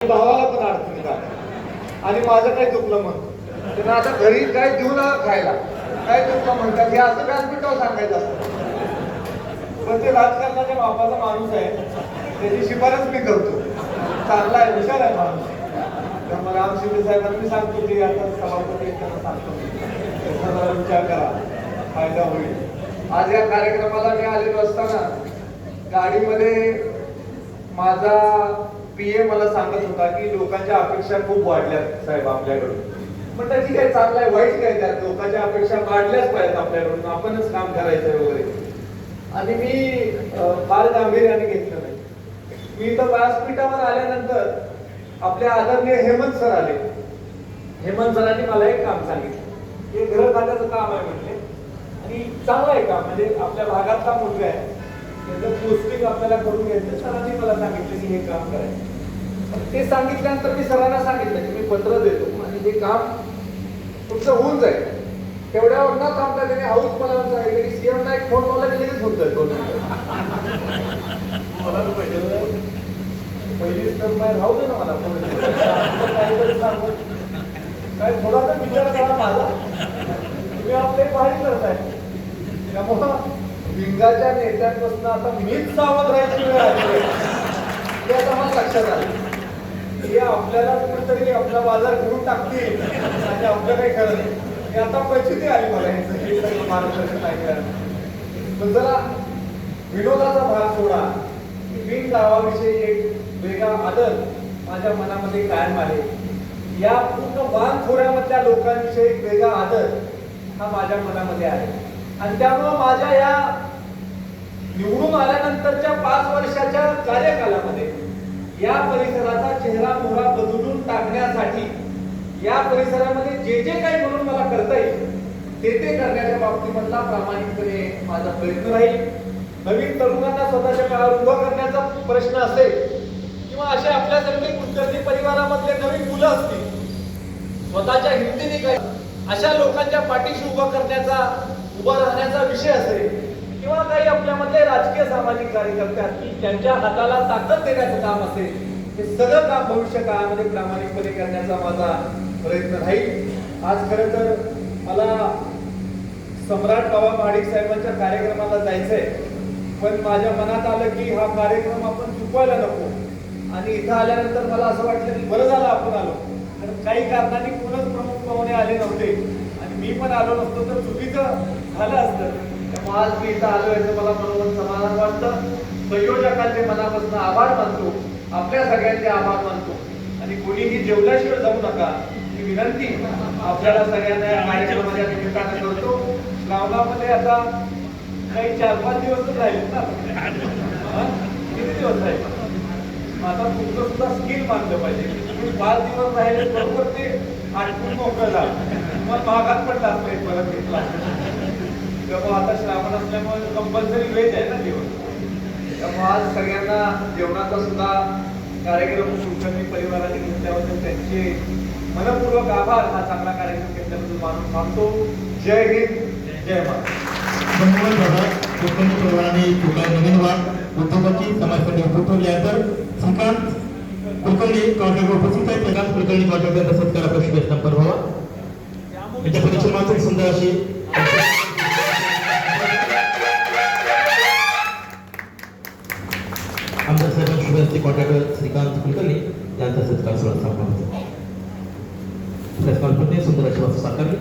भावाला पण अडचणीत आलं आणि माझं काय चुकलं म्हणतो त्यांना आता घरी काय देऊ ना खायला काय चुकलं म्हणतात हे असं व्यासपीठावर सांगायचं असतं. पण ते राजकारणाच्या बापाचा माणूस आहे, त्याची शिफारस मी करतो, चांगला आहे, हुशार आहे माणूस. त्यामुळे राम शिंदे साहेबांना मी सांगतो की आता सभापती त्यांना सांगतो विचार करा, फायदा होईल. आज या कार्यक्रमाला मी आलेलो असताना गाडीमध्ये माझा पीए मला सांगत होता की लोकांच्या अपेक्षा खूप वाढल्यात साहेब आपल्याकडून. पण त्याची काही चांगलं आहे वाईट काय, त्यात लोकांच्या अपेक्षा वाढल्याच पाहिजेत आपल्याकडून, आपणच काम करायचंय वगैरे. आणि मी फार गांभीर्याने घेतलं नाही. मी इथं व्यासपीठावर आल्यानंतर आपले आदरणीय हेमंत सर आले. हेमंत सरांनी मला एक काम सांगितलं, हे गृह खात्याचं काम आहे म्हटले आणि चांगलं आहे काम, म्हणजे आपल्या भागातला मुलगा आहे, त्याचं पोस्टिंग आपल्याला करून घ्यायचं. सरांनी मला सांगितलं की हे काम करायचं. ते सांगितल्यानंतर मी सरांना सांगितलं की मी पत्र देतो आणि हे काम तुमचं होऊन जाईल. तेवढ्यावर न थांबता त्याने हाऊस मला सांगितलं की सीएमला एक फोन लावला की लगेच होत जाईल. मला पहिलीच तर नाही राहू दे ना, मला काहीतरी सांगू काय, थोडा तर विचार करा माझा. तुम्ही आपले बाहेर करताय, त्यामुळं विंगाच्या नेत्यांपासून आता मीच सावध राहायची वेळ आली हे आता मला लक्षात आलं. हे आपल्याला कुठेतरी आपला बाजार घेऊन टाकतील आणि आपलं काही खरं नाही. हे आता पैसे आली मला हे सगळं मार्गदर्शन ऐकायला. पण जरा विनोदाचा भाग सोडा, विंग गावाविषयी एक वेगळा आदर माझ्या मनामध्ये कायम आहे. या पूर्ण वानखोऱ्यामधल्या लोकांविषयी एक वेगळा आदर हा माझ्या मनामध्ये आहे. आणि त्यामुळं माझ्या या निवडून आल्यानंतरच्या 5 वर्षाच्या कार्यकालामध्ये या परिसराचा चेहरा मोहरा बदलून टाकण्यासाठी या परिसरामध्ये जे जे काही म्हणून मला करता येईल ते करण्याच्या बाबतीमधला प्रामाणिकपणे माझा प्रयत्न राहील. नवीन तरुणांना स्वतःच्या काळावर उभं करण्याचा प्रश्न असेल किंवा अशा आपल्यासारखे कुलकर्णी परिवारामधले नवीन मुलं असतील, स्वतःच्या हिमतीने काही अशा लोकांच्या पाठीशी उभं राहण्याचा विषय असेल किंवा काही आपल्यामधले राजकीय सामाजिक कार्यकर्ते असतील त्यांच्या हाताला ताकद देण्याचं काम असेल, हे सगळं काम भविष्य काळामध्ये प्रामाणिकपणे करण्याचा माझा प्रयत्न राहील. आज खरं तर मला सम्राट बाबा महाडिक साहेबांच्या कार्यक्रमाला जायचंय, पण माझ्या मनात आलं की हा कार्यक्रम आपण चुकवायला नको. आणि इथं आल्यानंतर मला असं वाटलं की बरं झालं आपण आलो, कारण काही कारणांनी कोणच प्रमुख पाहुणे आले नव्हते आणि मी पण आलो नसतो तर चुकीचं झालं असतं. त्यामुळे आज मी इथं आलो याचं मला मनोमन समाधान वाटतं. संयोजकांचे मनापासून आभार मानतो, आपल्या सगळ्यांचे आभार मानतो. आणि कोणीही जेवल्याशिवाय जाऊ नका ही विनंती आपल्याला सगळ्यांना या कार्यक्रमाच्या निमित्तानं करतो. श्रावणामध्ये आता काही 4-5 दिवसच राहिले ना, किती दिवस राहिले? आता तुमचं सुद्धा स्किल मानलं पाहिजे. तुम्ही 5 दिवस राहिले बरोबर ते आटपून मोकळं झालं, मग भागात पण टाकले परत घेतला. तेव्हा आता श्रावण असल्यामुळे कंपल्सरी वेज आहे ना जेवण. त्यामुळे आज सगळ्यांना जेवणाचा सुद्धा कार्यक्रम कुलकर्णी परिवाराने घेतल्याबद्दल त्यांचे मनपूर्वक आभार. हा चांगला कार्यक्रम घेतल्याबद्दल मानून थांबतो. जय हिंद, जय महाराष्ट्र. धन्यवाद दादा. कुलकर्णी परिवाराने नवीन वाद उद्योगाची समाजसाठी उठवल्यानंतर श्रीकांत कुलकर्णी कॉन्ट्रॅक्टर उपस्थित आहेत. श्रीकांत कुलकर्णी कॉन्ट्रॅक्टर सत्कार अपेक्षित नंबर व्हावा. त्याच्या परिश्रमातून सुंदर अशी आमदार साहेबांचे शुभ हस्ते कॉन्ट्रॅक्टर श्रीकांत कुलकर्णी यांचा सत्कार सोहळा संपन्न होतो. प्रेस कॉन्फरन्सने सुंदर अशी वस्तू साकारली.